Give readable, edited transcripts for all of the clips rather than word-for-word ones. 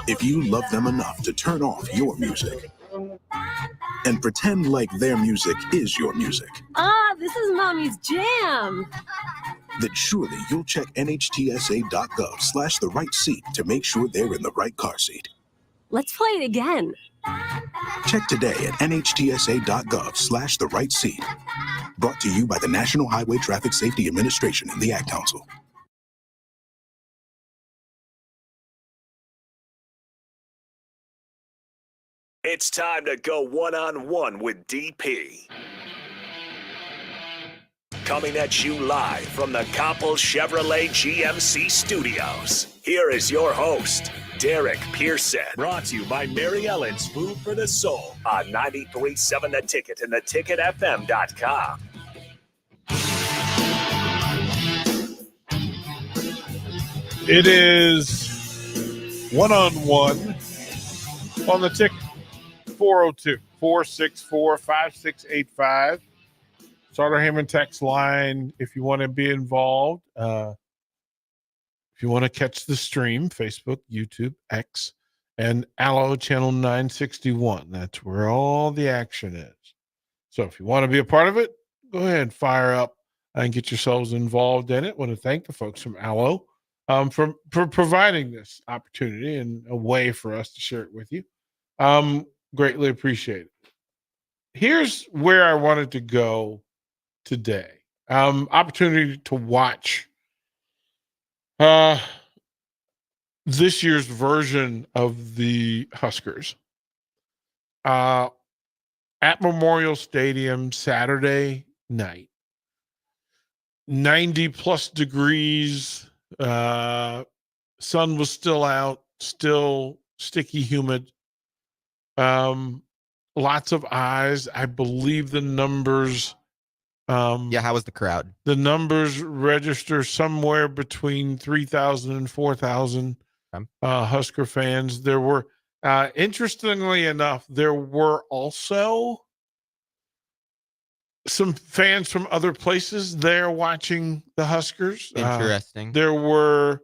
If you love them enough to turn off your music and pretend like their music is your music. This is Mommy's jam. Then surely you'll check nhtsa.gov/the right seat to make sure they're in the right car seat. Let's play it again. Check today at nhtsa.gov/the right seat. Brought to you by the National Highway Traffic Safety Administration and the Ad Council. It's time to go one-on-one with DP. Coming at you live from the Coppel Chevrolet GMC studios. Here is your host, Derek Pearson. Brought to you by Mary Ellen's Food for the Soul on 93.7 The Ticket and theticketfm.com. It is one-on-one on the ticket. 402-464-5685. Sartor Hammond text line if you want to be involved. If you want to catch the stream, Facebook, YouTube, X, and Allo Channel 961. That's where all the action is. So if you want to be a part of it, go ahead and fire up and get yourselves involved in it. I want to thank the folks from Allo for providing this opportunity and a way for us to share it with you. Greatly appreciate it. Here's where I wanted to go today. Opportunity to watch this year's version of the Huskers at Memorial Stadium Saturday night. 90 plus degrees. Sun was still out, still sticky, humid. Lots of eyes. I believe the numbers. How was the crowd? The numbers register somewhere between 3,000 and 4,000 Husker fans. There were, interestingly enough, there were also some fans from other places there watching the Huskers. Interesting. There were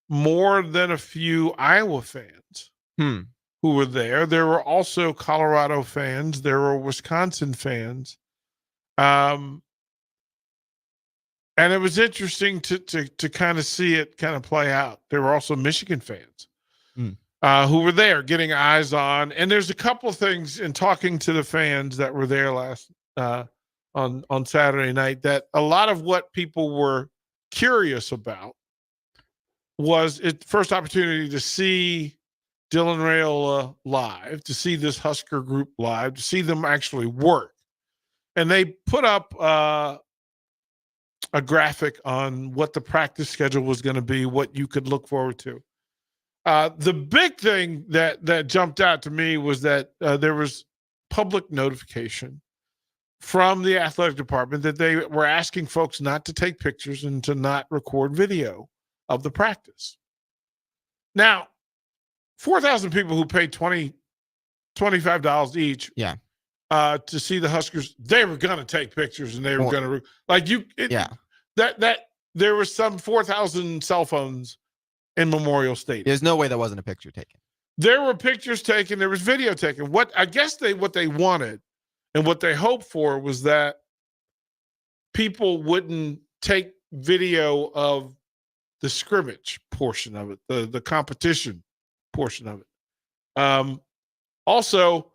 more than a few Iowa fans. Who were there. There were also Colorado fans. There were Wisconsin fans. And it was interesting to kind of see it kind of play out. There were also Michigan fans who were there getting eyes on. And there's a couple of things in talking to the fans that were there last on Saturday night that a lot of what people were curious about was it first opportunity to see Dylan Raiola live, to see this Husker group live, to see them actually work. And they put up a graphic on what the practice schedule was going to be, what you could look forward to. The big thing that jumped out to me was that there was public notification from the athletic department that they were asking folks not to take pictures and to not record video of the practice. Now, 4,000 people who paid $25 each to see the Huskers, they were going to take pictures and they were going to that there were some 4,000 cell phones in Memorial Stadium. There's no way there wasn't a picture taken. There were pictures taken. There was video taken. What they wanted and what they hoped for was that people wouldn't take video of the scrimmage portion of it, the competition portion of it. Also,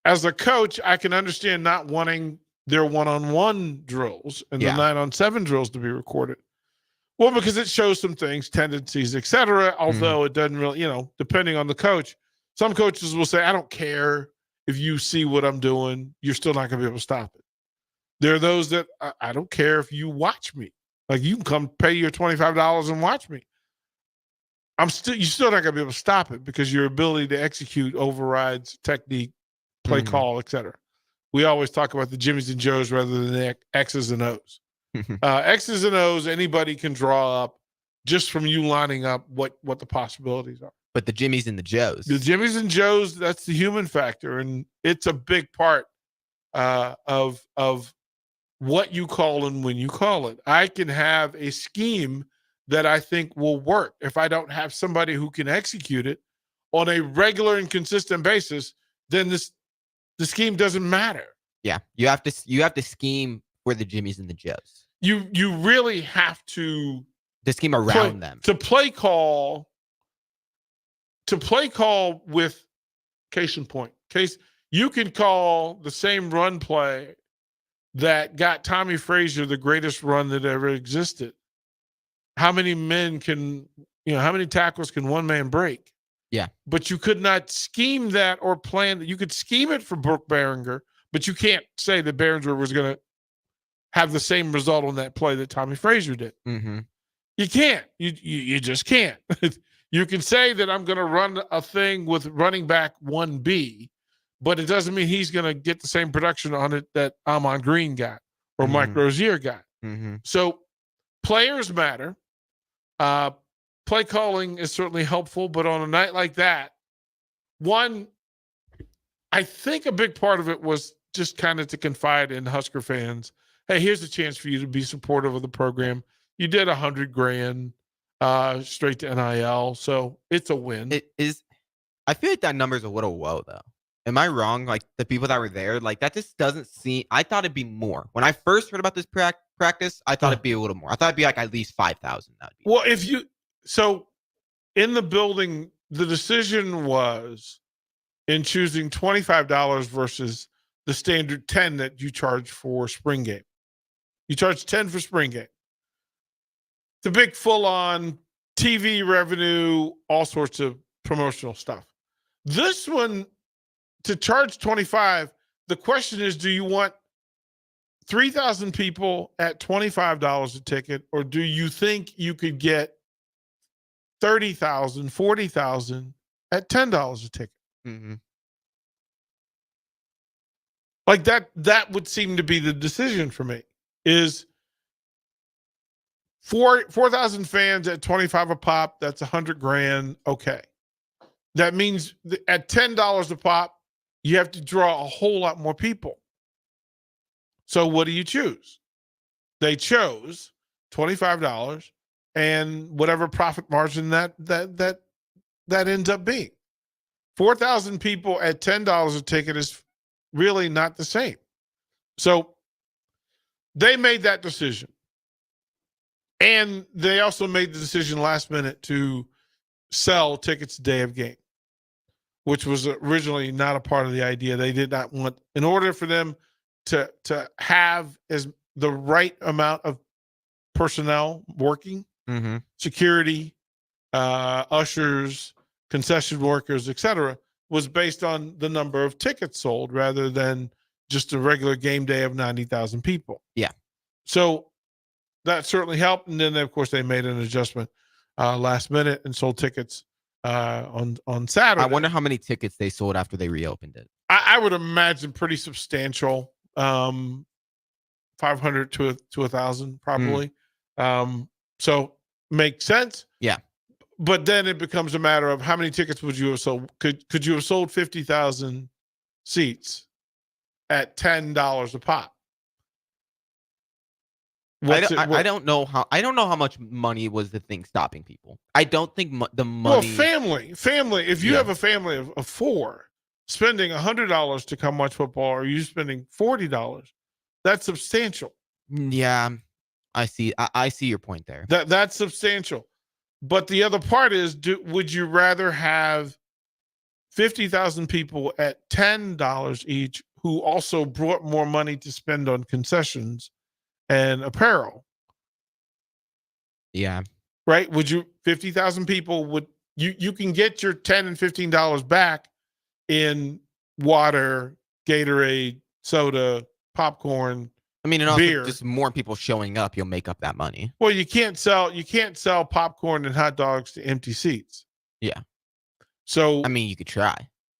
as a coach, I can understand not wanting their one-on-one drills and the 9-on-7 drills to be recorded. Well, because it shows some things, tendencies, etc. Although it doesn't really, depending on the coach, some coaches will say, I don't care if you see what I'm doing, you're still not going to be able to stop it. There are those that I don't care if you watch me. Like, you can come pay your $25 and watch me. You're still not going to be able to stop it because your ability to execute overrides technique, play call, etc. We always talk about the Jimmies and Joes rather than the X's and O's. X's and O's, anybody can draw up just from you lining up what the possibilities are. But the Jimmies and the Joes. The Jimmies and Joes, that's the human factor, and it's a big part of what you call and when you call it. I can have a scheme that I think will work. If I don't have somebody who can execute it on a regular and consistent basis, then the scheme doesn't matter. Yeah, you have to scheme for the Jimmies and the Joes. You really have to scheme around them. To play call with case in point. You can call the same run play that got Tommy Frazier the greatest run that ever existed. How many tackles can one man break? Yeah. But you could not scheme that or plan that. You could scheme it for Brooke Behringer, but you can't say that Behringer was going to have the same result on that play that Tommy Frazier did. Mm-hmm. You can't. You just can't. You can say that I'm going to run a thing with running back 1B, but it doesn't mean he's going to get the same production on it that Amon Green got or Mike Rozier got. Mm-hmm. So players matter. Play calling is certainly helpful, but on a night like that, I think a big part of it was just kind of to confide in Husker fans. Hey, here's a chance for you to be supportive of the program. You did $100,000 straight to NIL, so it's a win. It is. I feel like that number's a little low, though. Am I wrong? Like the people that were there, like that just doesn't seem. I thought it'd be more. When I first heard about this practice, I thought it'd be a little more. I thought it'd be like at least 5,000. Well, so in the building, the decision was in choosing $25 versus the standard $10 that you charge for spring game. You charge $10 for spring game. The big full-on TV revenue, all sorts of promotional stuff. This one, to charge $25, the question is, do you want 3,000 people at $25 a ticket, or do you think you could get 30,000, 40,000 at $10 a ticket? Mm-hmm. Like that would seem to be the decision for me, is 4,000 fans at 25 a pop, that's $100,000. Okay. That means at $10 a pop, you have to draw a whole lot more people. So what do you choose? They chose $25 and whatever profit margin that ends up being. 4,000 people at $10 a ticket is really not the same. So they made that decision. And they also made the decision last minute to sell tickets day of game, which was originally not a part of the idea. They did not want, in order for them to have the right amount of personnel working, security, ushers, concession workers, etc., was based on the number of tickets sold rather than just a regular game day of 90,000 people. Yeah. So that certainly helped. And then, of course, they made an adjustment last minute and sold tickets on Saturday. I wonder how many tickets they sold after they reopened it. I would imagine pretty substantial, 500 to 1,000 probably. So makes sense. Yeah. But then it becomes a matter of how many tickets would you have sold? Could you have sold 50,000 seats at $10 a pop? I don't know how much money was the thing stopping people. I don't think the money. Well, family. If you have a family of four, spending $100 to come watch football, or you spending $40, that's substantial. Yeah, I see. I see your point there. That's substantial. But the other part is, would you rather have 50,000 people at $10 each who also brought more money to spend on concessions and apparel? Yeah. Right? 50,000 people you can get your $10 and $15 back in water, Gatorade, soda, popcorn. I mean, and also beer. Just more people showing up, you'll make up that money. Well, you can't sell popcorn and hot dogs to empty seats. Yeah. So I mean, you could try.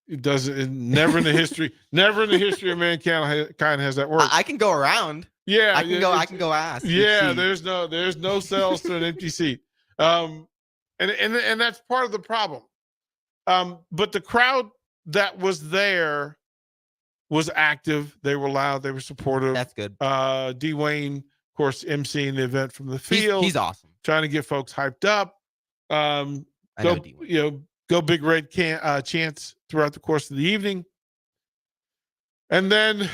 Never in the history of mankind has that worked. I can go around. Yeah, I can go ask. Yeah, there's no sales to an empty seat. And that's part of the problem. But the crowd that was there was active. They were loud. They were supportive. That's good. D. Wayne course, emceeing the event from the He's, field, he's awesome. trying to get folks hyped up. I know D-Wade. Go Big Red chants throughout the course of the evening. And then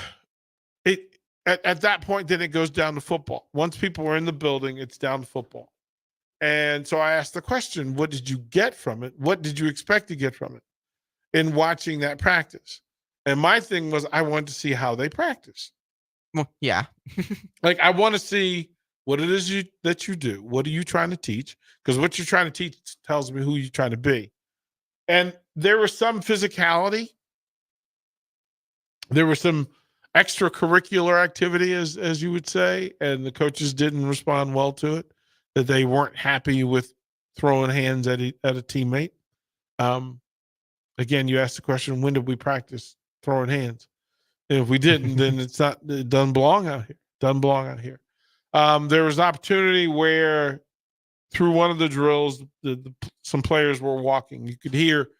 at that point, then it goes down to football. Once people are in the building, it's down to football. And so I asked the question, what did you get from it? What did you expect to get from it in watching that practice? And my thing was, I wanted to see how they practice. Well, yeah. Like, I want to see what it is that you do. What are you trying to teach? Because what you're trying to teach tells me who you're trying to be. And there was some physicality. There was some extracurricular activity, as you would say, and the coaches didn't respond well to it, that they weren't happy with throwing hands at a teammate. Again, you asked the question, when did we practice throwing hands? And if we didn't, then it doesn't belong out here. Doesn't belong out here. There was an opportunity where through one of the drills, some players were walking. You could hear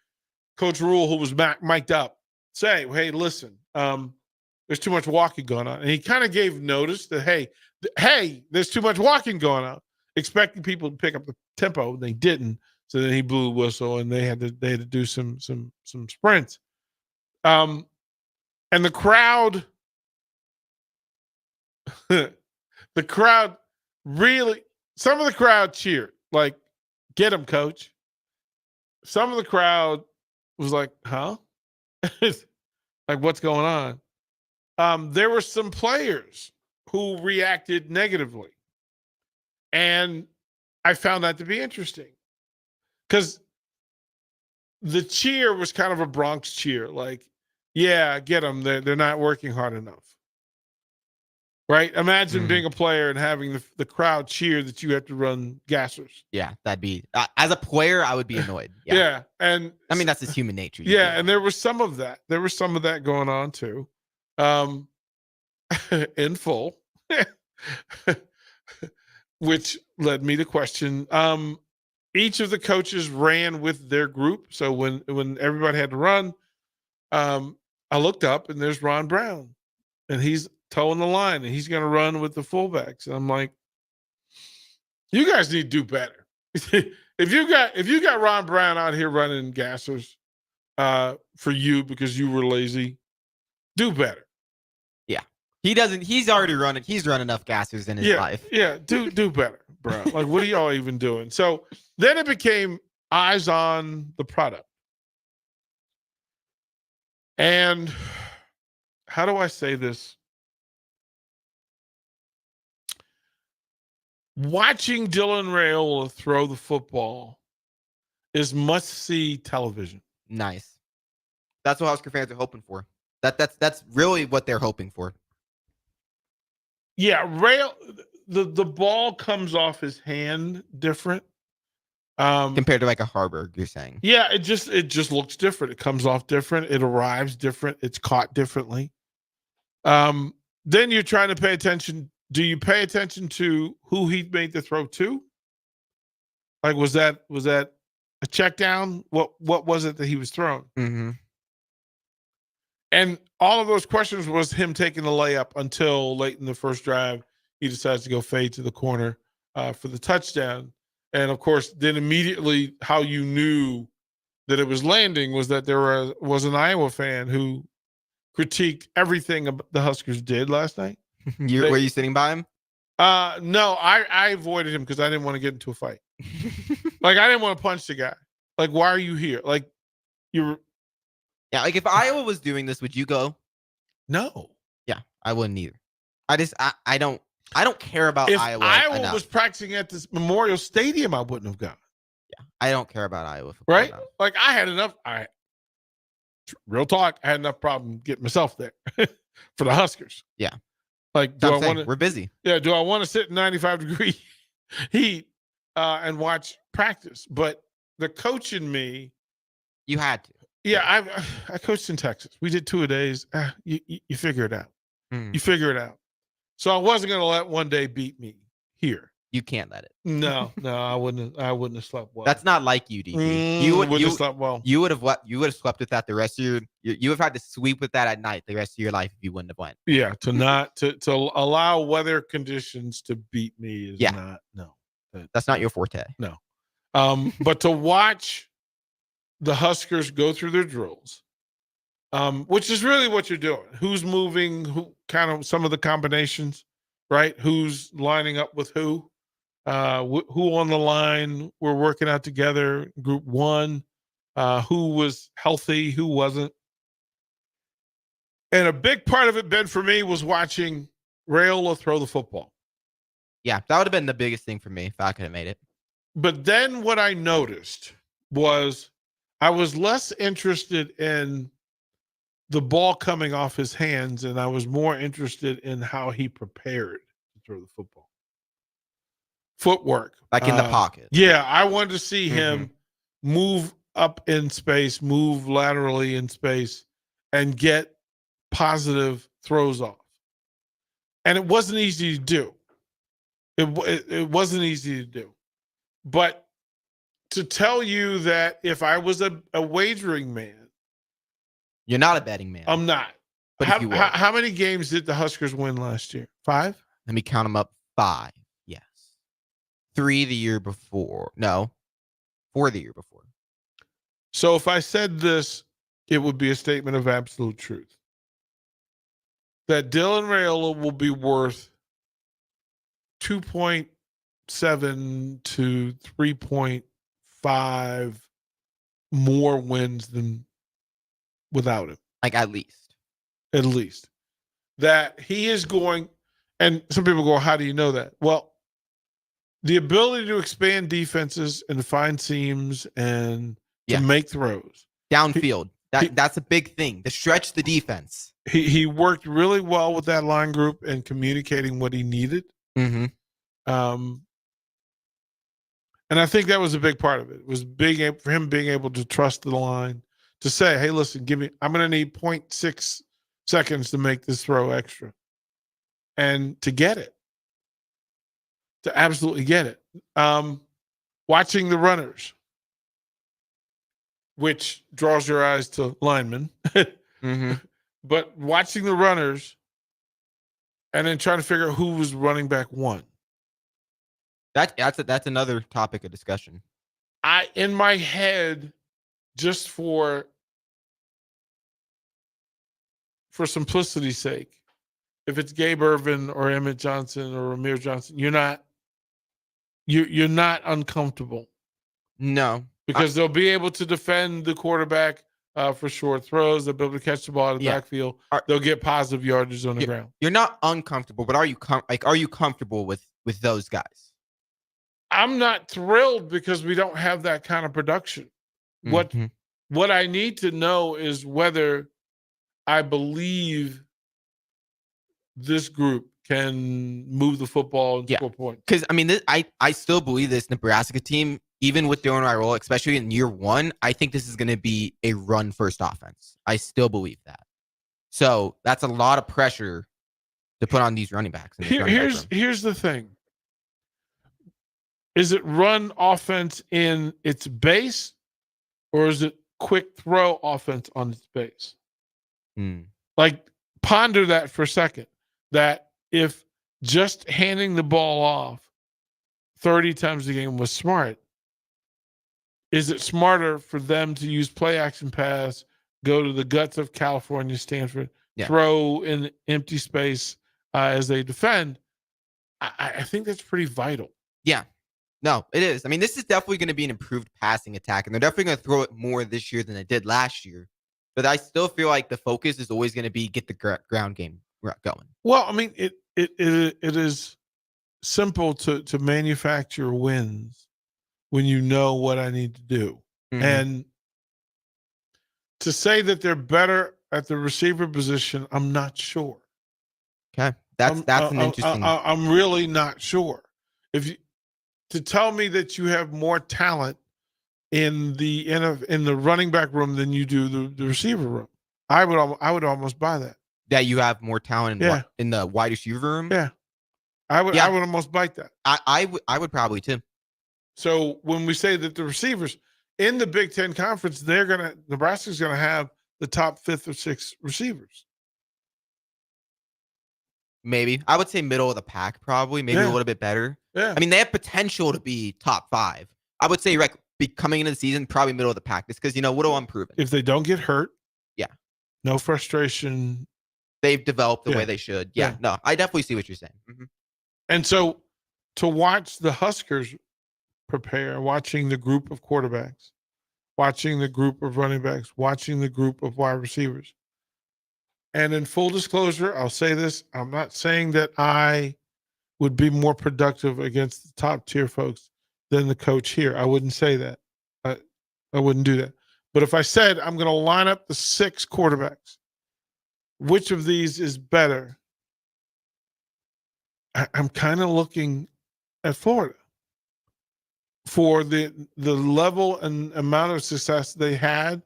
Coach Rule, who was mic'd up, say, hey, listen, there's too much walking going on. And he kind of gave notice that, hey, there's too much walking going on, expecting people to pick up the tempo. They didn't. So then he blew a whistle, and they had to do some sprints. And the crowd, really, some of the crowd cheered, like, get him, coach. Some of the crowd was like, huh? Like, what's going on? There were some players who reacted negatively. And I found that to be interesting. Because the cheer was kind of a Bronx cheer. Like, yeah, get them. They're not working hard enough. Right? Imagine being a player and having the crowd cheer that you have to run gassers. Yeah, that'd be as a player, I would be annoyed. Yeah. And I mean, that's just human nature. Yeah, and there was some of that. There was some of that going on too. In full. Which led me to question. Each of the coaches ran with their group. So when everybody had to run, I looked up and there's Ron Brown. And he's towing the line, and he's going to run with the fullbacks. And I'm like, you guys need to do better. If you got Ron Brown out here running gassers for you because you were lazy, do better. Yeah, he's already running. He's run enough gassers in his life. Yeah, do better, bro. Like, what are y'all even doing? So then it became eyes on the product. And how do I say this? Watching Dylan Raiola throw the football is must-see television. Nice. That's what Husker fans are hoping for. That's really what they're hoping for. Yeah, the ball comes off his hand different. Compared to like a Harburg, you're saying. Yeah, it just looks different. It comes off different. It arrives different. It's caught differently. Then you're trying to pay attention. Do you pay attention to who he made the throw to? Like, was that a check down? What was it that he was throwing? Mm-hmm. And all of those questions was him taking the layup until late in the first drive. He decides to go fade to the corner for the touchdown. And of course, then immediately how you knew that it was landing was that there was an Iowa fan who critiqued everything the Huskers did last night. Were you sitting by him? No, I avoided him because I didn't want to get into a fight. Like, I didn't want to punch the guy. Like, why are you here? Like, yeah, like if Iowa was doing this, would you go? No. Yeah, I wouldn't either. I don't care about if Iowa. Iowa enough. was practicing at this Memorial Stadium, I wouldn't have gone. Yeah, I don't care about Iowa. Right? Like, I had enough. Real talk. I had enough problem getting myself there for the Huskers. Yeah. Like, do I want to? We're busy. Yeah. Do I want to sit in 95-degree heat and watch practice? But the coach in me. You had to. Yeah, I coached in Texas. We did 2-a-days. You figure it out. You figure it out. So I wasn't going to let one day beat me here. You can't let it. No, I wouldn't have slept well. That's not like you, DP. You wouldn't you have slept well. you would have slept with that the rest of you would have had to sleep with that at night the rest of your life if you wouldn't have went. Yeah, to allow weather conditions to beat me is not That's not your forte. No. But to watch the Huskers go through their drills, which is really what you're doing. Who's moving, who kind of some of the combinations, right? Who's lining up with who? Who on the line we're working out together, group one, who was healthy, who wasn't. And a big part of it, Ben, for me, was watching Raiola throw the football. Yeah, that would have been the biggest thing for me if I could have made it. But then what I noticed was I was less interested in the ball coming off his hands, and I was more interested in how he prepared to throw the football. Footwork. Like in the pocket. Yeah, I wanted to see him move up in space, move laterally in space, and get positive throws off. And it wasn't easy to do. It wasn't easy to do. But to tell you that if I was a wagering man. You're not a betting man. I'm not. But how many games did the Huskers win last year? 5? Let me count them up. 5. Yes. 3 the year before. No. 4 the year before. So if I said this, it would be a statement of absolute truth. That Dylan Raiola will be worth 2.7 to 3.5 more wins than without him. Like at least. At least. That he is going, and some people go, how do you know that? Well, the ability to expand defenses and find seams and to make throws. Downfield. That's a big thing. To stretch the defense. He worked really well with that line group and communicating what he needed. Mm-hmm. And I think that was a big part of it. It was big for him being able to trust the line, to say, hey, listen, I'm going to need 0.6 seconds to make this throw extra. And to get it. To absolutely get it. Watching the runners, which draws your eyes to linemen. But watching the runners and then trying to figure out who was running back one. That's another topic of discussion. In my head, just for simplicity's sake, if it's Gabe Ervin or Emmett Johnson or Ramir Johnson, you're not uncomfortable. No. Because they'll be able to defend the quarterback for short throws. They'll be able to catch the ball in the backfield. They'll get positive yardage on the ground. You're not uncomfortable, but are you comfortable with those guys? I'm not thrilled because we don't have that kind of production. What I need to know is whether I believe this group can move the football and score points. Because I still believe this Nebraska team, even with Dylan Raiola, especially in year one, I think this is going to be a run-first offense. I still believe that. So that's a lot of pressure to put on these running backs. Here's the thing. Is it run offense in its base, or is it quick throw offense on its base? Like, ponder that for a second. That if just handing the ball off 30 times a game was smart, is it smarter for them to use play action pass, go to the guts of California, Stanford, throw in empty space as they defend? I think that's pretty vital. Yeah. No, it is. I mean, this is definitely going to be an improved passing attack, and they're definitely going to throw it more this year than they did last year. But I still feel like the focus is always going to be get the ground game going. Well, I mean, it is simple to manufacture wins when you know what I need to do. And to say that they're better at the receiver position, I'm not sure. Okay. That's an interesting. I'm really not sure. To tell me that you have more talent in the running back room than you do the receiver room, I would almost buy that. That you have more talent in the wide receiver room? Yeah. I would Yeah. I would almost bite that. I would probably too. So when we say that the receivers in the Big Ten Conference, Nebraska's gonna have the top 5th or 6th receivers. Maybe I would say middle of the pack, probably maybe a Yeah. little bit better. Yeah. I mean, they have potential to be top 5. I would say coming into the season, probably middle of the pack, just because Woodle unproven. If they don't get hurt, Yeah. no frustration. They've developed the Yeah. way they should. Yeah, Yeah. no, I definitely see what you're saying. And so to watch the Huskers prepare, watching the group of quarterbacks, watching the group of running backs, watching the group of wide receivers. And in full disclosure, I'll say this. I'm not saying that I would be more productive against the top tier folks than the coach here. I wouldn't say that. I wouldn't do that. But if I said I'm going to line up the 6 quarterbacks, which of these is better? I'm kind of looking at Florida for the level and amount of success they had.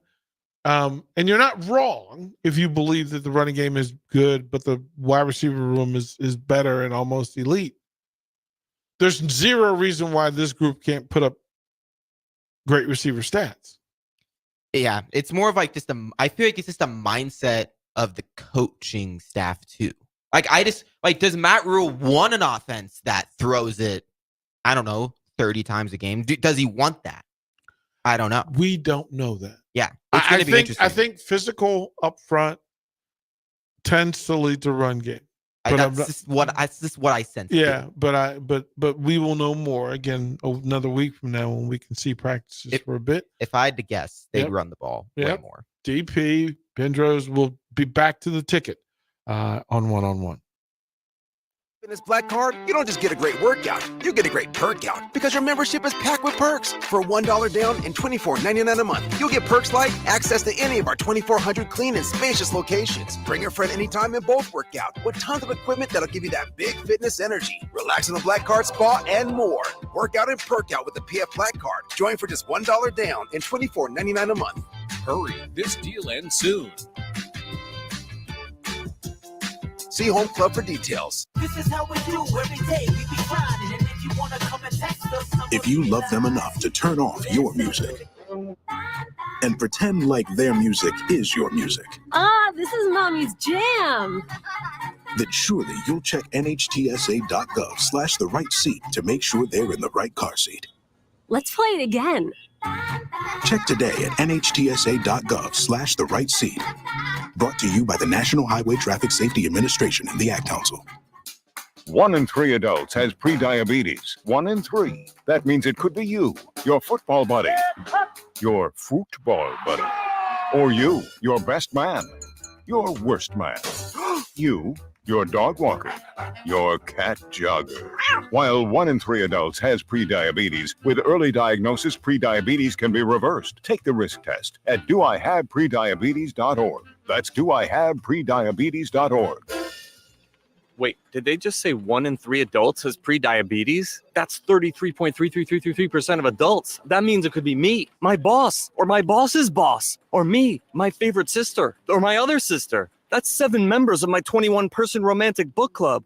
And you're not wrong if you believe that the running game is good, but the wide receiver room is better and almost elite. There's zero reason why this group can't put up great receiver stats. Yeah, it's more of like I feel like it's just a mindset of the coaching staff too. Does Matt Rule want an offense that throws it, I don't know, 30 times a game? Does he want that? I don't know. We don't know that. Yeah, it's going to be interesting. I think physical up front tends to lead to run game. That's just what I sense. Yeah, but we will know more again another week from now when we can see practices for a bit. If I had to guess, they'd Yep. run the ball way more. DP Pendrose will be back to the ticket on one-on-one. Fitness Black Card, you don't just get a great workout, you get a great perk out because your membership is packed with perks. For $1 down and $24.99 a month, you'll get perks like access to any of our 2,400 clean and spacious locations. Bring your friend anytime and both work out with tons of equipment that'll give you that big fitness energy. Relax in the Black Card spa and more. Work out and perk out with the PF Black Card. Join for just $1 down and $24.99 a month. Hurry. This deal ends soon. See Home Club for details. This is how we do every day. We be grinding, and if you wanna come and text us, If you love them enough to turn off your music and pretend like their music is your music, This is Mommy's Jam. then surely you'll check nhtsa.gov/the right seat to make sure they're in the right car seat. Let's play it again. Check today at nhtsa.gov/the right seat. Brought to you by the National Highway Traffic Safety Administration and the Ad Council. 1 in 3 adults has prediabetes. 1 in 3. That means it could be you, your football buddy, your football buddy, or you, your best man, your worst man, you, your dog walker, your cat jogger. While 1 in 3 adults has prediabetes, with early diagnosis, prediabetes can be reversed. Take the risk test at doihaveprediabetes.org. That's doihaveprediabetes.org. Wait, did they just say 1 in 3 adults has prediabetes? That's 33.33333% of adults. That means it could be me, my boss, or my boss's boss, or me, my favorite sister, or my other sister. That's 7 members of my 21-person romantic book club.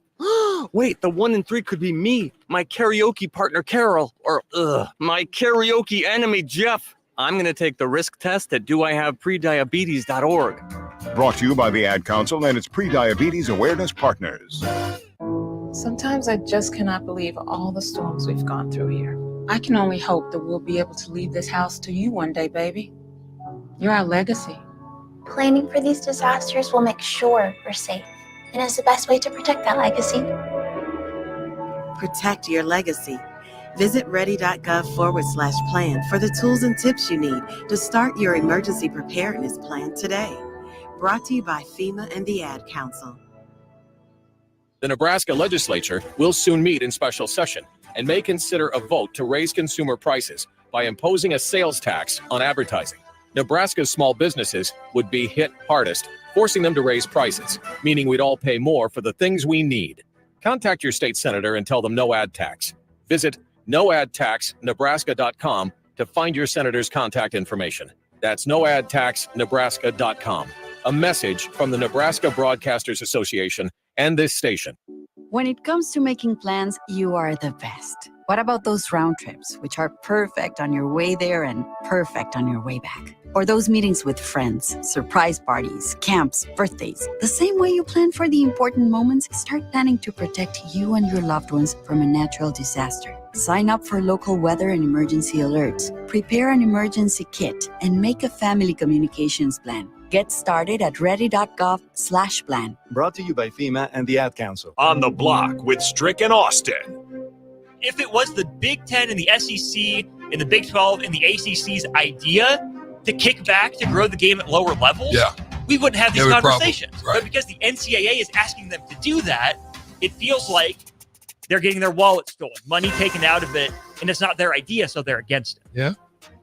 Wait, the 1 in 3 could be me, my karaoke partner Carol, or my karaoke enemy Jeff. I'm going to take the risk test at doihaveprediabetes.org. Brought to you by the Ad Council and its Prediabetes Awareness Partners. Sometimes I just cannot believe all the storms we've gone through here. I can only hope that we'll be able to leave this house to you one day, baby. You're our legacy. Planning for these disasters will make sure we're safe, and is the best way to protect that legacy. Protect your legacy. Visit ready.gov/plan for the tools and tips you need to start your emergency preparedness plan today. Brought to you by FEMA and the Ad Council. The Nebraska legislature will soon meet in special session and may consider a vote to raise consumer prices by imposing a sales tax on advertising. Nebraska's small businesses would be hit hardest, forcing them to raise prices, meaning we'd all pay more for the things we need. Contact your state senator and tell them no ad tax. Visit noadtaxnebraska.com to find your senator's contact information. That's noadtaxnebraska.com. A message from the Nebraska Broadcasters Association and this station. When it comes to making plans, you are the best. What about those round trips, which are perfect on your way there and perfect on your way back? Or those meetings with friends, surprise parties, camps, birthdays. The same way you plan for the important moments, start planning to protect you and your loved ones from a natural disaster. Sign up for local weather and emergency alerts. Prepare an emergency kit and make a family communications plan. Get started at ready.gov/plan. Brought to you by FEMA and the Ad Council. On the Block with Strick and Austin. If it was the Big Ten and the SEC and the Big 12 and the ACC's idea to kick back to grow the game at lower levels, we wouldn't have these conversations. But because the NCAA is asking them to do that, it feels like they're getting their wallet stolen, money taken out of it, and it's not their idea, so they're against it. Yeah.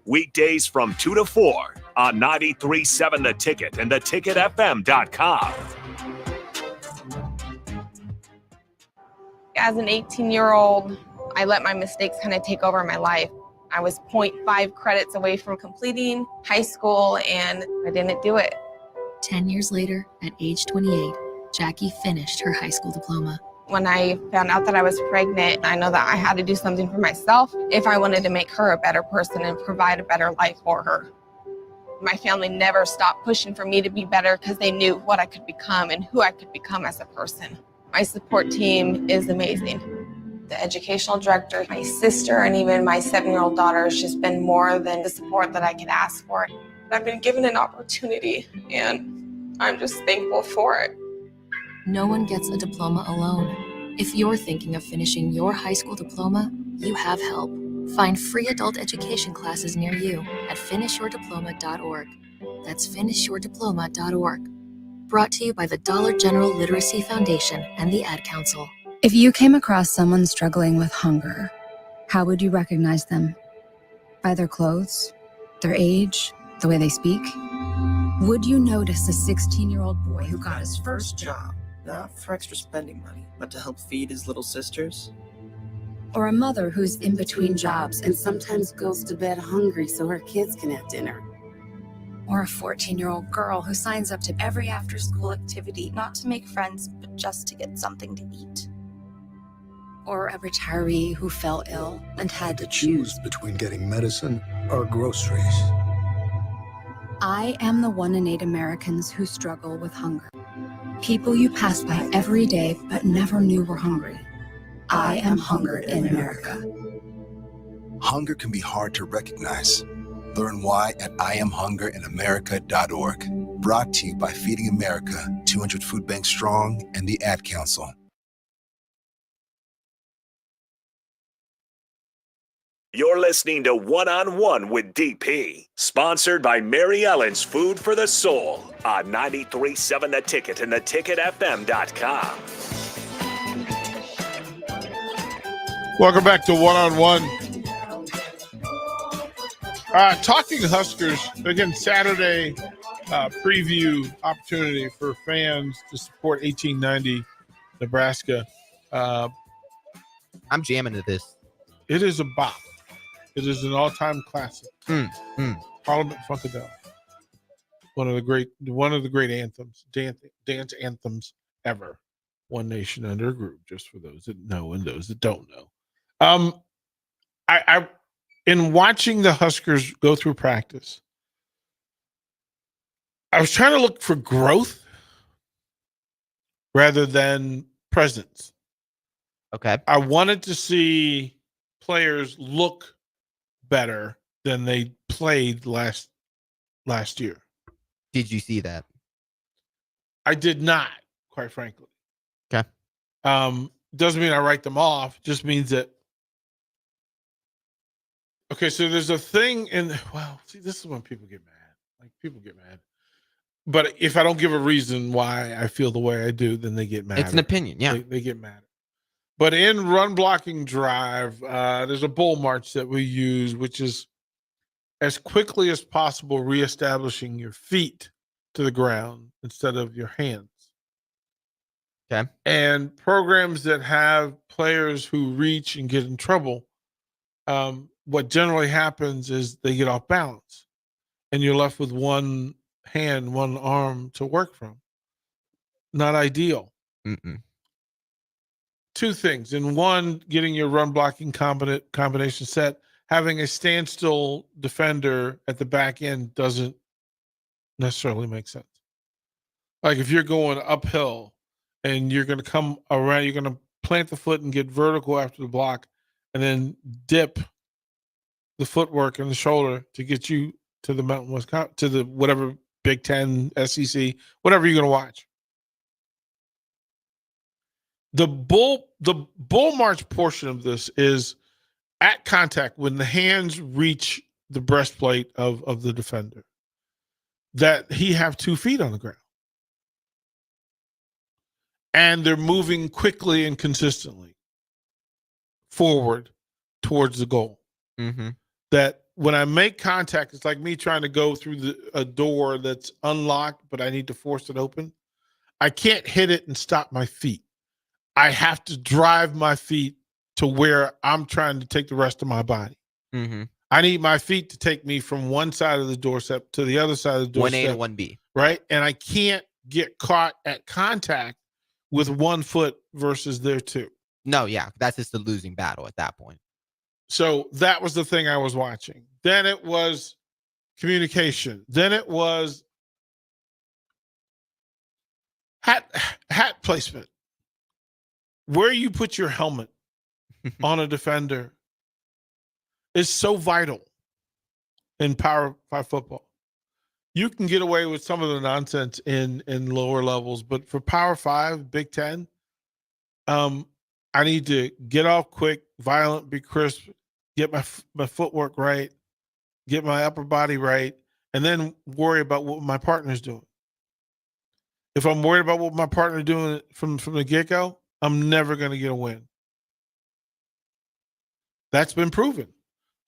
Weekdays from 2 to 4 on 93.7 The Ticket and theticketfm.com. As an 18-year-old, I let my mistakes kind of take over my life. I was 0.5 credits away from completing high school, and I didn't do it. 10 years later, at age 28, Jackie finished her high school diploma. When I found out that I was pregnant, I know that I had to do something for myself if I wanted to make her a better person and provide a better life for her. My family never stopped pushing for me to be better because they knew what I could become and who I could become as a person. My support team is amazing. The educational director, my sister, and even my 7-year-old daughter has just been more than the support that I could ask for. I've been given an opportunity, and I'm just thankful for it. No one gets a diploma alone. If you're thinking of finishing your high school diploma, you have help. Find free adult education classes near you at finishyourdiploma.org. That's finishyourdiploma.org. Brought to you by the Dollar General Literacy Foundation and the Ad Council. If you came across someone struggling with hunger, how would you recognize them? By their clothes, their age, the way they speak? Would you notice a 16-year-old boy who got his first job? Not for extra spending money, but to help feed his little sisters? Or a mother who's in between jobs and sometimes goes to bed hungry so her kids can have dinner? Or a 14-year-old girl who signs up to every after-school activity, not to make friends, but just to get something to eat? Or a retiree who fell ill and had to choose between getting medicine or groceries. I am the 1 in 8 Americans who struggle with hunger. People you pass by every day but never knew were hungry. I am hunger in America. Hunger can be hard to recognize. Learn why at IamHungerInAmerica.org. Brought to you by Feeding America, 200 Food Banks Strong, and the Ad Council. You're listening to One on One with DP, sponsored by Mary Ellen's Food for the Soul on 93.7 The Ticket and theticketfm.com. Welcome back to One on One. Talking Huskers, again, Saturday preview opportunity for fans to support 1890 Nebraska. I'm jamming to this. It is a bop. It is an all-time classic. Parliament Funkadelic. One of the great anthems, dance anthems ever. One Nation Under a Groove, just for those that know and those that don't know. I in watching the Huskers go through practice, I was trying to look for growth rather than presence. Okay. I wanted to see players look better than they played last year. Did you see that? I did not, quite frankly. Okay. Doesn't mean I write them off. Just means that. Okay, so there's a thing see, this is when people get mad. Like, people get mad. But if I don't give a reason why I feel the way I do, then they get mad. It's an opinion, yeah. They get mad. But in run blocking drive, there's a bull march that we use, which is as quickly as possible reestablishing your feet to the ground instead of your hands. Okay. And programs that have players who reach and get in trouble, what generally happens is they get off balance and you're left with one hand, one arm to work from. Not ideal. two things. In one, getting your run blocking combination set, having a standstill defender at the back end doesn't necessarily make sense. Like if you're going uphill and you're going to come around, you're going to plant the foot and get vertical after the block and then dip the footwork and the shoulder to get you to the Mountain West, to the whatever Big Ten, SEC, whatever you're going to watch. The bull march portion of this is at contact when the hands reach the breastplate of the defender, that he have 2 feet on the ground. And they're moving quickly and consistently forward towards the goal. Mm-hmm. That when I make contact, it's like me trying to go through a door that's unlocked, but I need to force it open. I can't hit it and stop my feet. I have to drive my feet to where I'm trying to take the rest of my body. Mm-hmm. I need my feet to take me from one side of the doorstep to the other side of the doorstep. 1A and 1B. Right? And I can't get caught at contact with 1 foot versus their 2. No, yeah. That's just a losing battle at that point. So that was the thing I was watching. Then it was communication. Then it was hat placement. Where you put your helmet on a defender is so vital in Power 5 football. You can get away with some of the nonsense in lower levels, but for Power 5, Big Ten, I need to get off quick, violent, be crisp, get my footwork right, get my upper body right, and then worry about what my partner's doing. If I'm worried about what my partner's doing from the get-go, I'm never going to get a win. That's been proven.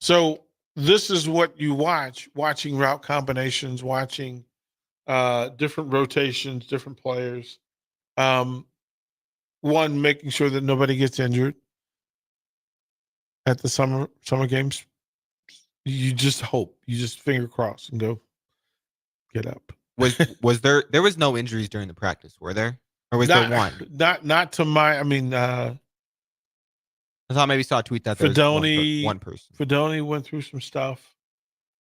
So this is what you watching route combinations, watching different rotations, different players. One, making sure that nobody gets injured at the summer games. You just hope. You just finger cross and go get up. Was there was no injuries during the practice, were there? Or was there one? Not to my, I mean, I thought maybe saw a tweet that there was one person. Fedoni went through some stuff.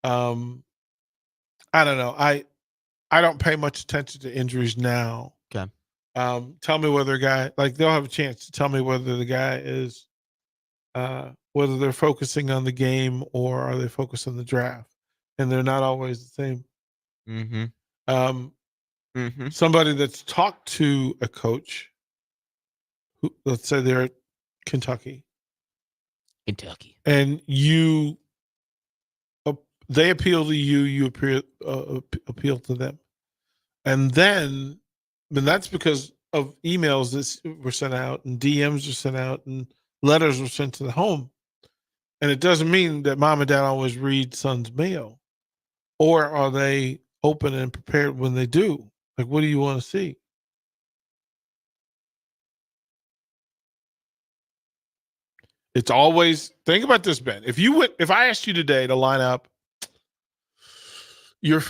I don't know. I don't pay much attention to injuries now. Okay. Tell me whether a guy, like they'll have a chance to tell me whether the guy is, whether they're focusing on the game or are they focused on the draft, and they're not always the same. Mm-hmm. Somebody that's talked to a coach, who, let's say they're at Kentucky, and they appeal to you, you appeal to them, and then that's because of emails that were sent out and DMs were sent out and letters were sent to the home, and it doesn't mean that mom and dad always read son's mail, or are they open and prepared when they do? Like, what do you want to see? It's always, think about this, Ben. If I asked you today to line up your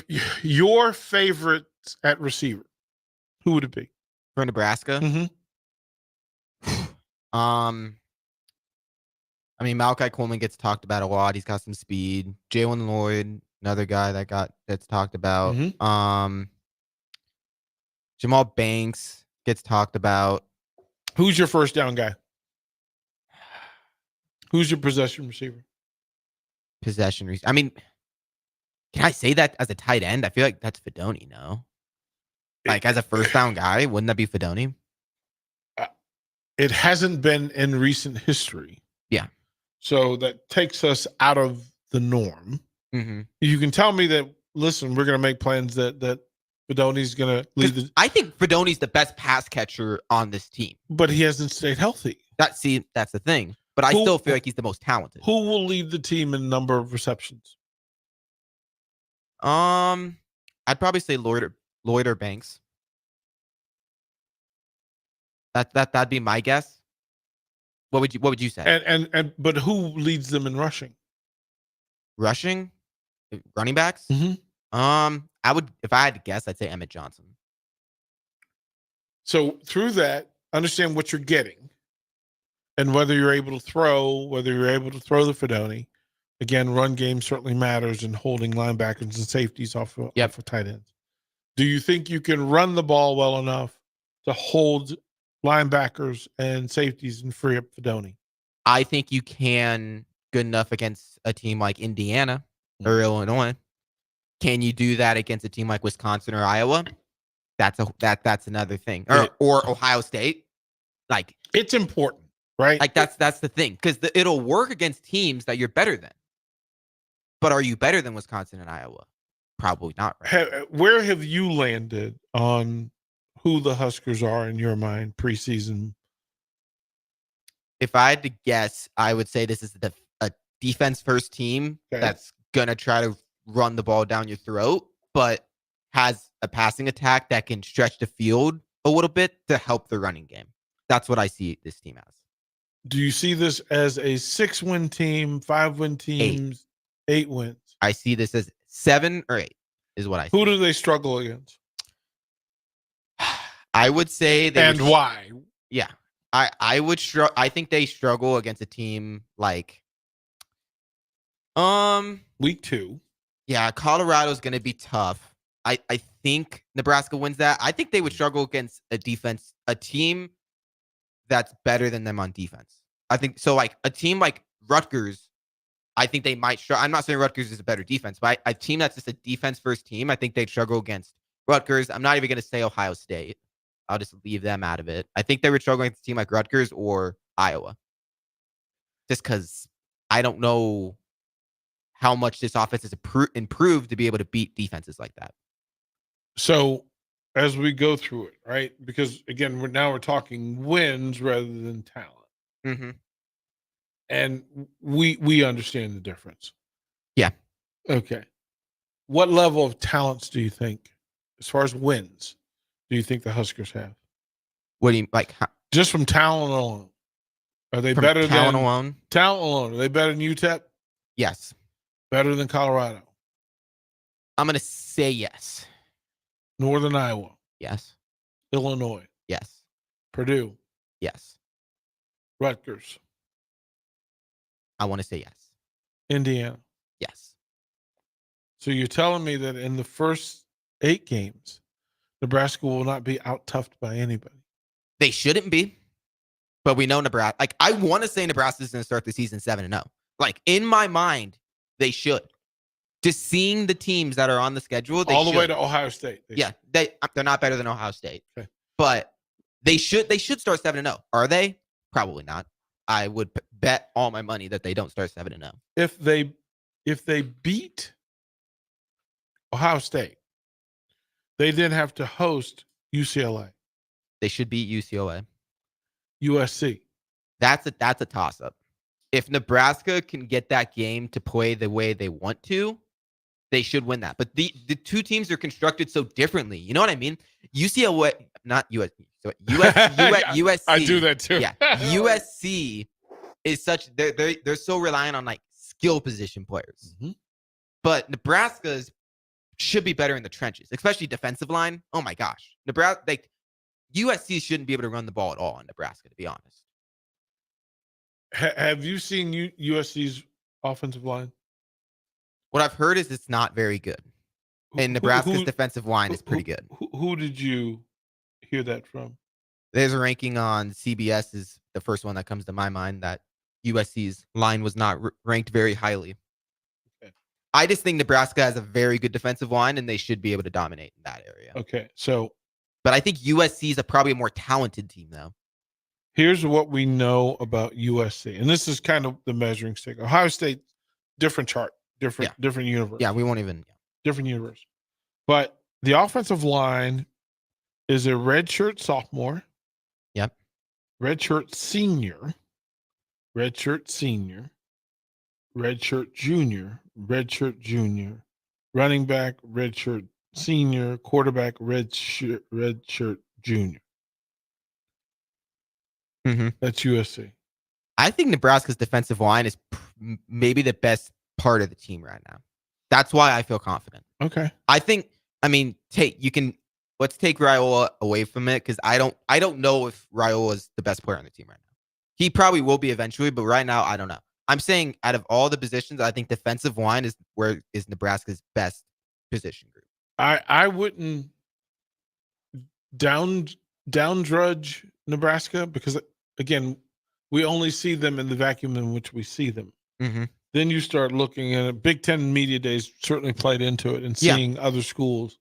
favorites at receiver, who would it be for Nebraska? Mm-hmm. I mean, Malachi Coleman gets talked about a lot. He's got some speed. Jalen Lloyd, another guy that's talked about. Mm-hmm. Jamal Banks gets talked about. Who's your first down guy? Who's your possession receiver? I mean, can I say that as a tight end? I feel like that's Fedoni, no? Like as a first down guy, wouldn't that be Fedoni? It hasn't been in recent history. Yeah. So that takes us out of the norm. Mm-hmm. You can tell me that, listen, we're going to make plans that Fedoni's going to lead the... I think Fedoni's the best pass catcher on this team. But he hasn't stayed healthy. That's the thing. But I still feel like he's the most talented. Who will lead the team in number of receptions? I'd probably say Lloyd or Banks. That'd be my guess. What would you say? And but who leads them in rushing? Rushing? Running backs? Mm-hmm. I would, if I had to guess, I'd say Emmett Johnson. So through that, understand what you're getting. And whether you're able to throw the Fedoni, again, run game certainly matters in holding linebackers and safeties off of tight ends. Do you think you can run the ball well enough to hold linebackers and safeties and free up Fedoni? I think you can good enough against a team like Indiana or Illinois. Can you do that against a team like Wisconsin or Iowa? That's another thing. Or Ohio State. Like, it's important, right? Like that's the thing, because it'll work against teams that you're better than. But are you better than Wisconsin and Iowa? Probably not. Right? Where have you landed on who the Huskers are in your mind preseason? If I had to guess, I would say this is a defense first team that's gonna try to run the ball down your throat, but has a passing attack that can stretch the field a little bit to help the running game. That's what I see this team as. Do you see this as a 6-win team, 5-win teams, 8 wins? I see this as 7 or 8 is what I see. Who do they struggle against? I would say why? Yeah. I would I think they struggle against a team like week 2. Yeah, Colorado's going to be tough. I think Nebraska wins that. I think they would struggle against a team that's better than them on defense. I think so. Like a team like Rutgers, I think they might struggle. I'm not saying Rutgers is a better defense, but a team that's just a defense first team, I think they'd struggle against Rutgers. I'm not even going to say Ohio State. I'll just leave them out of it. I think they would struggle against a team like Rutgers or Iowa. Just because I don't know how much this offense has improved to be able to beat defenses like that. So as we go through it, right? Because again, we're talking wins rather than talent. Mm-hmm. And we understand the difference. Yeah. Okay. What level of talents do you think, as far as wins, do you think the Huskers have? What do you like? Just from talent alone. Are they better than talent alone? Talent alone. Are they better than UTEP? Yes. Better than Colorado? I'm going to say yes. Northern Iowa? Yes. Illinois? Yes. Purdue? Yes. Rutgers? I want to say yes. Indiana? Yes. So you're telling me that in the first 8 games, Nebraska will not be out-toughed by anybody? They shouldn't be. But we know Nebraska. Like, I want to say Nebraska's going to start the season 7-0. Like, in my mind, they should. Just seeing the teams that are on the schedule, they all the should. way to Ohio State. They're not better than Ohio State. Okay. But they should start 7-0. Are they? Probably not. I would bet all my money that they don't start 7-0. If they beat Ohio State, they then have to host UCLA. They should beat UCLA. USC. That's a toss-up. If Nebraska can get that game to play the way they want to, they should win that. But the two teams are constructed so differently. You know what I mean? UCLA, not USC. So USC. I do that too. Yeah. USC is such they're so reliant on like skill position players. Mm-hmm. But Nebraska's should be better in the trenches, especially defensive line. Oh my gosh. USC shouldn't be able to run the ball at all in Nebraska, to be honest. Have you seen USC's offensive line? What I've heard is it's not very good. And Nebraska's defensive line is pretty good. Who did you hear that from? There's a ranking on CBS is the first one that comes to my mind that USC's line was not ranked very highly. Okay. I just think Nebraska has a very good defensive line and they should be able to dominate in that area. Okay, but I think USC is probably a more talented team, though. Here's what we know about USC, and this is kind of the measuring stick. Ohio State, different chart, different universe. Yeah, we won't even. Different universe. But the offensive line is a redshirt sophomore. Yep. Redshirt senior. Redshirt senior. Redshirt junior. Redshirt junior. Running back, redshirt senior. Quarterback, redshirt junior. Mm-hmm. That's USC. I think Nebraska's defensive line is maybe the best part of the team right now. That's why I feel confident. Okay. Let's take Raiola away from it because I don't know if Raiola is the best player on the team right now. He probably will be eventually, but right now, I don't know. I'm saying out of all the positions, I think defensive line is Nebraska's best position group. I wouldn't down-drudge Nebraska because, again, we only see them in the vacuum in which we see them. Mm-hmm. Then you start looking at it. Big Ten Media Days certainly played into it and seeing other schools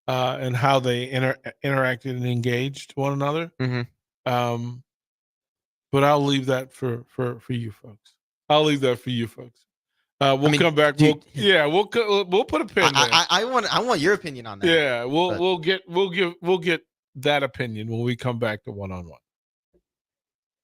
and how they interacted and engaged one another. Mm-hmm. But I'll leave that for you folks. We'll come back. We'll put a pin there. I want your opinion on that. Yeah, we'll get that opinion when we come back to one-on-one.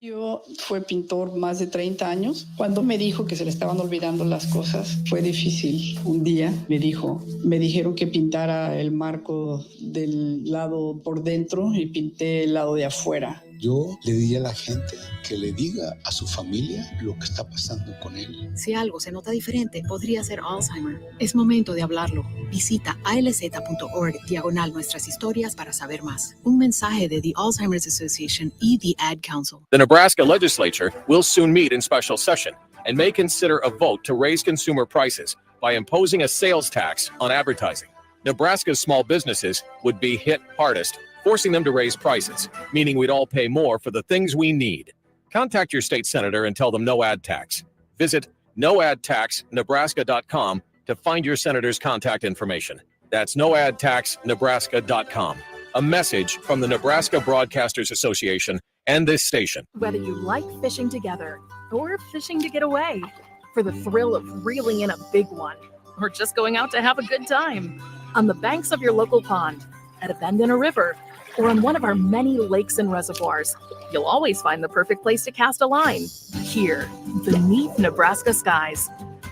Yo fue pintor más de 30 años. Cuando me dijo que se le estaban olvidando las cosas, fue difícil. Un día me dijeron que pintara el marco del lado por dentro y pinté el lado de afuera. Yo le diría a la gente que le diga a su familia lo que está pasando con él. Si algo se nota diferente, podría ser Alzheimer. Es momento de hablarlo. Visita alz.org/nuestras historias para saber más. Un mensaje de the Alzheimer's Association y the Ad Council. The Nebraska legislature will soon meet in special session and may consider a vote to raise consumer prices by imposing a sales tax on advertising. Nebraska's small businesses would be hit hardest, forcing them to raise prices, meaning we'd all pay more for the things we need. Contact your state senator and tell them no ad tax. Visit noadtaxnebraska.com to find your senator's contact information. That's noadtaxnebraska.com. A message from the Nebraska Broadcasters Association and this station. Whether you like fishing together or fishing to get away, for the thrill of reeling in a big one, or just going out to have a good time, on the banks of your local pond, at a bend in a river, or on one of our many lakes and reservoirs, you'll always find the perfect place to cast a line. Here, beneath Nebraska skies.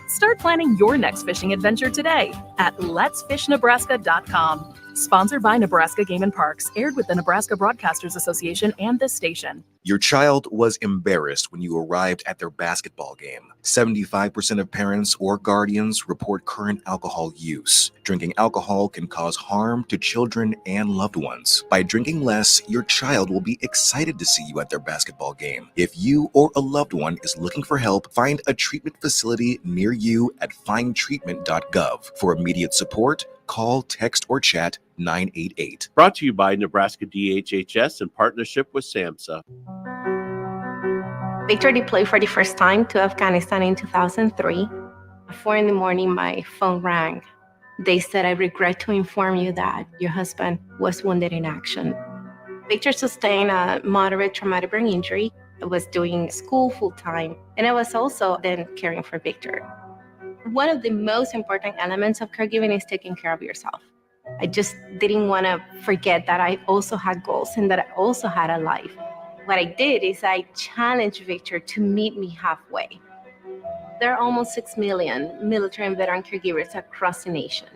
Start planning your next fishing adventure today at letsfishnebraska.com. Sponsored by Nebraska Game and Parks, aired with the Nebraska Broadcasters Association and this station. Your child was embarrassed when you arrived at their basketball game. 75% of parents or guardians report current alcohol use. Drinking alcohol can cause harm to children and loved ones. By drinking less, your child will be excited to see you at their basketball game. If you or a loved one is looking for help, find a treatment facility near you at findtreatment.gov. For immediate support, call, text, or chat 988. Brought to you by Nebraska DHHS in partnership with SAMHSA. Victor deployed for the first time to Afghanistan in 2003. At 4 a.m, my phone rang. They said, "I regret to inform you that your husband was wounded in action." Victor sustained a moderate traumatic brain injury. I was doing school full-time, and I was also then caring for Victor. One of the most important elements of caregiving is taking care of yourself. I just didn't want to forget that I also had goals and that I also had a life. What I did is I challenged Victor to meet me halfway. There are almost 6 million military and veteran caregivers across the nation.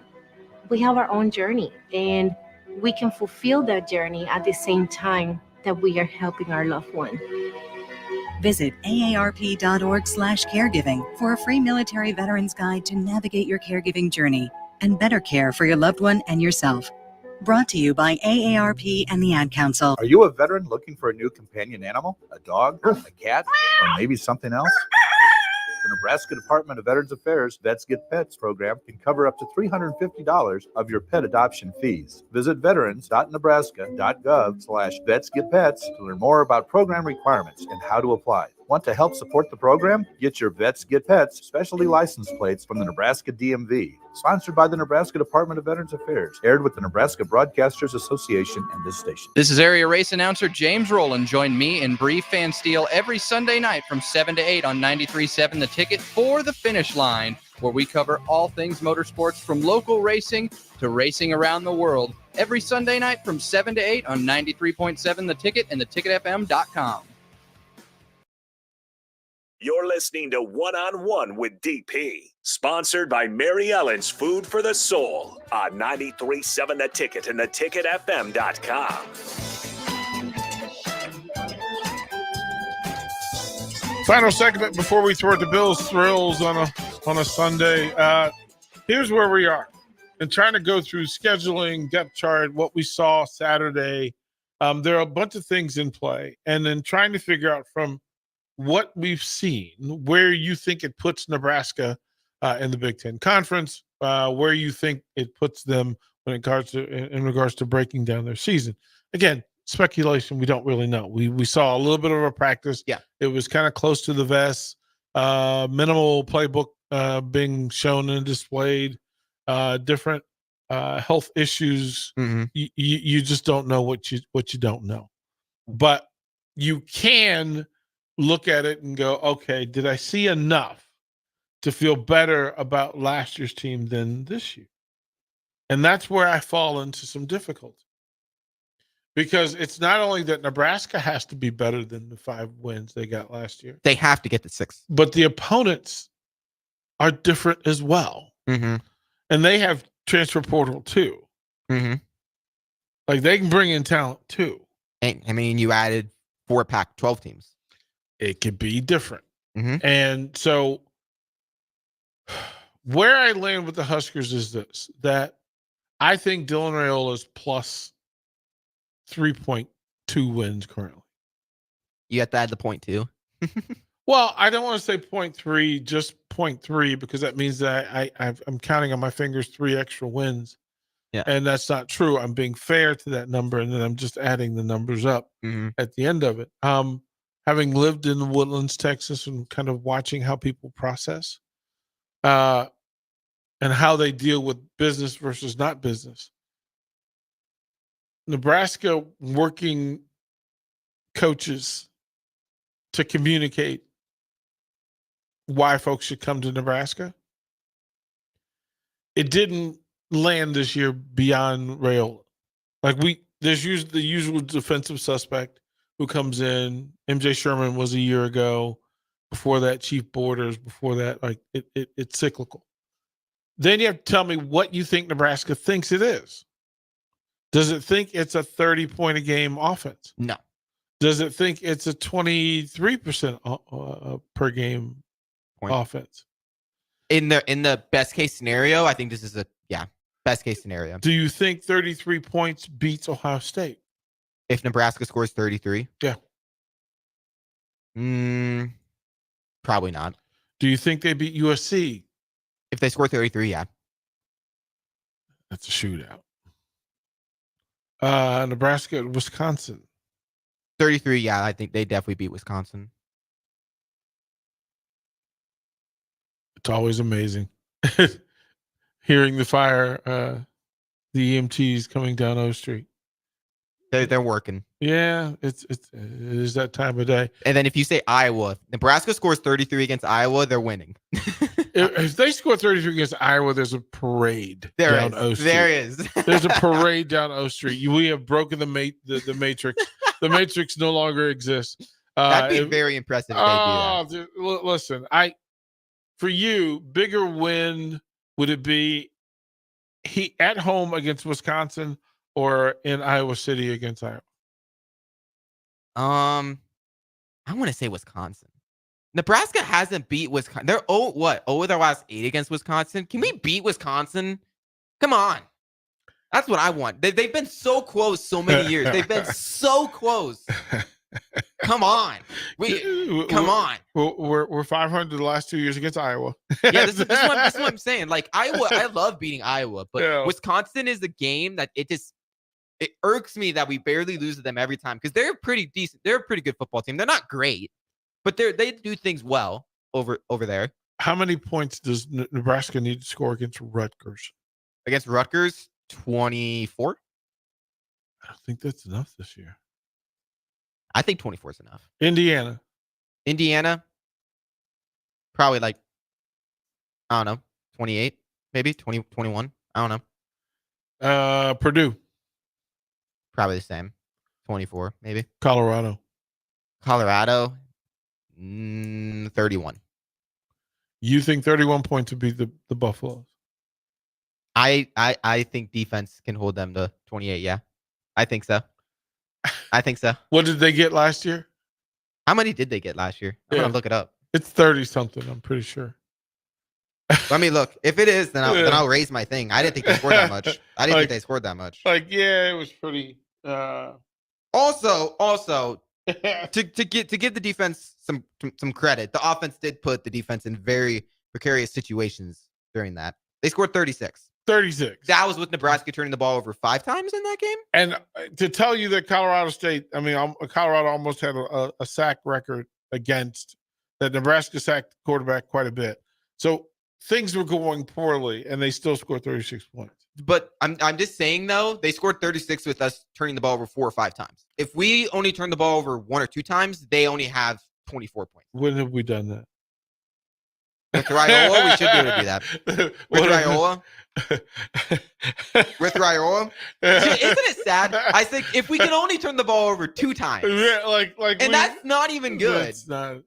We have our own journey, and we can fulfill that journey at the same time that we are helping our loved one. Visit aarp.org/caregiving for a free military veterans guide to navigate your caregiving journey and better care for your loved one and yourself. Brought to you by AARP and the Ad Council. Are you a veteran looking for a new companion animal? A dog, a cat, or maybe something else? The Nebraska Department of Veterans Affairs Vets Get Pets program can cover up to $350 of your pet adoption fees. Visit veterans.nebraska.gov/vetsgetpets to learn more about program requirements and how to apply. Want to help support the program? Get your Vets Get Pets specialty license plates from the Nebraska DMV. Sponsored by the Nebraska Department of Veterans Affairs. Aired with the Nebraska Broadcasters Association and this station. This is area race announcer James Rowland. Join me and Bree Fansteel every Sunday night from 7 to 8 on 93.7 The Ticket for the Finish Line, where we cover all things motorsports from local racing to racing around the world. Every Sunday night from 7 to 8 on 93.7 The Ticket and theticketfm.com. You're listening to One-on-One with DP, sponsored by Mary Ellen's Food for the Soul on 93.7 The Ticket and theticketfm.com. Final segment before we throw it to Bill's Thrills on a Sunday. Here's where we are. And trying to go through scheduling, depth chart, what we saw Saturday. There are a bunch of things in play. And then trying to figure out from what we've seen, where you think it puts Nebraska in the Big Ten Conference, where you think it puts them in regards to breaking down their season. Again, speculation. We don't really know. We saw a little bit of a practice. Yeah, it was kind of close to the vest. Minimal playbook being shown and displayed. Different health issues. Mm-hmm. You just don't know what you don't know, but you can look at it and go, okay, did I see enough to feel better about last year's team than this year? And that's where I fall into some difficulty, because it's not only that Nebraska has to be better than the 5 wins they got last year. They have to get to 6. But the opponents are different as well. Mm-hmm. And they have transfer portal too. Mm-hmm. Like, they can bring in talent too. And, I mean, you added 4 Pac-12 teams. It could be different. Mm-hmm. And so where I land with the Huskers is this, that I think Dylan Raiola is plus 3.2 wins currently. You have to add the 0.2. Well, I don't want to say 0.3, just 0.3, because that means that I'm counting on my fingers 3 extra wins. Yeah. And that's not true. I'm being fair to that number, and then I'm just adding the numbers up at the end of it. Having lived in the Woodlands, Texas, and kind of watching how people process and how they deal with business versus not business. Nebraska working coaches to communicate why folks should come to Nebraska. It didn't land this year beyond Raiola. Like, there's usually the usual defensive suspect who comes in. MJ Sherman was a year ago. Before that, Chief Borders. Before that, like, it's cyclical. Then you have to tell me what you think Nebraska thinks it is. Does it think it's a 30-point a game offense? No. Does it think it's a 23% per game offense? In the best case scenario, I think this is best case scenario. Do you think 33 points beats Ohio State? If Nebraska scores 33? Yeah. Probably not. Do you think they beat USC? If they score 33, yeah. That's a shootout. Nebraska, Wisconsin. 33, yeah, I think they definitely beat Wisconsin. It's always amazing hearing the fire, the EMTs coming down O Street. They're working. Yeah, it is that time of day. And then if you say Iowa, Nebraska scores 33 against Iowa, they're winning. If they score 33 against Iowa, there's a parade down O Street. There is. There's a parade down O Street. We have broken the matrix. The matrix no longer exists. That'd be very impressive if they do that. Dude, listen, for you, bigger win, would it be at home against Wisconsin or in Iowa City against Iowa? I want to say Wisconsin. Nebraska hasn't beat Wisconsin. They're 0 their last 8 against Wisconsin. Can we beat Wisconsin? Come on. That's what I want. They've been so close so many years. They've been so close. Come on. Come on. We're 500 the last 2 years against Iowa. Yeah, this is what I'm saying. Like, Iowa, I love beating Iowa, but Wisconsin is a game that it irks me that we barely lose to them every time, because they're pretty decent. They're a pretty good football team. They're not great, but they do things well over there. How many points does Nebraska need to score against Rutgers? Against Rutgers, 24. I don't think that's enough this year. I think 24 is enough. Indiana, probably like, I don't know, 28, maybe 20, 21. I don't know. Purdue, probably the same, 24, maybe. Colorado, 31. You think 31 points would be the Buffaloes? I think defense can hold them to 28. Yeah, I think so. What did they get last year? How many did they get last year? I'm gonna look it up. It's 30 something. I'm pretty sure. Let me look. If it is, then I'll raise my thing. I didn't think they scored that much. Like, it was pretty. Also, to give the defense some credit, the offense did put the defense in very precarious situations during that. They scored 36. 36. That was with Nebraska turning the ball over 5 times in that game. And to tell you that Colorado State, Colorado almost had a sack record against that. Nebraska sacked quarterback quite a bit. So things were going poorly, and they still scored 36 points. But I'm just saying, though, they scored 36 with us turning the ball over 4 or 5 times. If we only turn the ball over 1 or 2 times, they only have 24 points. When have we done that? With Raiola, we should be able to do that. With Raiola? With Raiola? Isn't it sad? I think if we can only turn the ball over 2 times. Yeah, that's not even good. It's not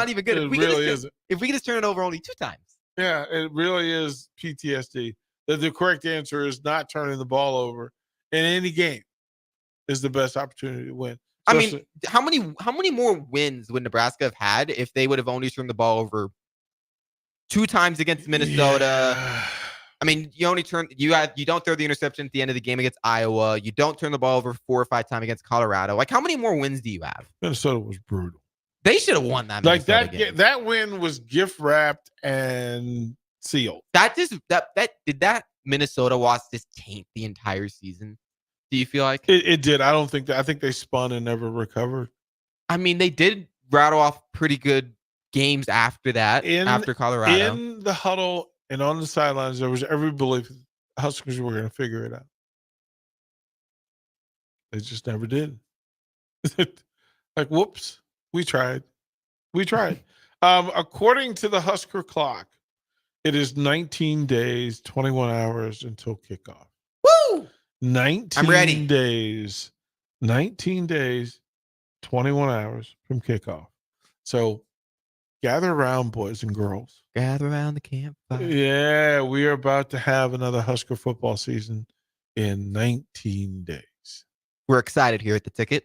even good. It really isn't. If we can just turn it over only 2 times. Yeah, it really is PTSD. The correct answer is not turning the ball over in any game is the best opportunity to win. Especially, how many more wins would Nebraska have had if they would have only turned the ball over 2 times against Minnesota? Yeah. You don't throw the interception at the end of the game against Iowa. You don't turn the ball over 4 or 5 times against Colorado. Like, how many more wins do you have? Minnesota was brutal. They should have won that. That win was gift wrapped and sealed. Did that Minnesota loss just taint the entire season? Do you feel like it did? I don't think that. I think they spun and never recovered. They did rattle off pretty good games after that. After Colorado, in the huddle and on the sidelines, there was every belief the Huskers were going to figure it out. They just never did. Like, whoops, we tried. According to the Husker clock, it is 19 days, 21 hours until kickoff. Woo! 19 I'm ready. days, 21 hours from kickoff. So gather around, boys and girls. Gather around the campfire. Yeah, we are about to have another Husker football season in 19 days. We're excited here at the Ticket.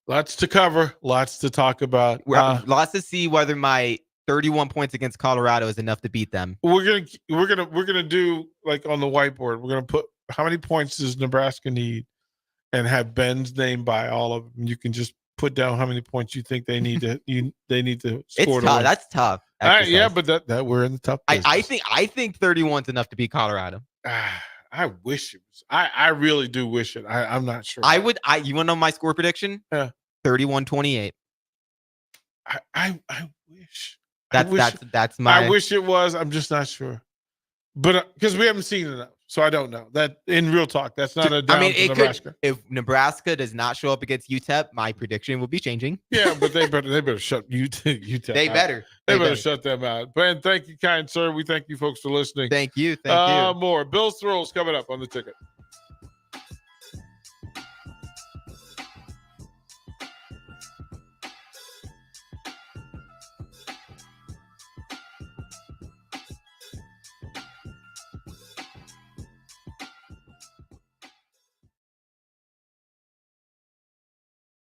Lots to cover, lots to talk about. Lots to see whether my 31 points against Colorado is enough to beat them. We're gonna do like on the whiteboard. We're gonna put how many points does Nebraska need, and have Ben's name by all of them. You can just put down how many points you think they need to score. It's tough. That's tough. Yeah, but that we're in the tough business. I think 31's enough to beat Colorado. I wish it was. I really do wish it. I'm not sure. You want to know my score prediction? Yeah. 31-28. I wish. That's my. I wish it was. I'm just not sure. But because we haven't seen enough, so I don't know. That in real talk, that's not a down to Nebraska. If Nebraska does not show up against UTEP, my prediction will be changing. Yeah, but they better shut UTEP. They better shut them out. Ben, thank you, kind sir. We thank you folks for listening. Thank you. More Bill's Thrills coming up on the Ticket.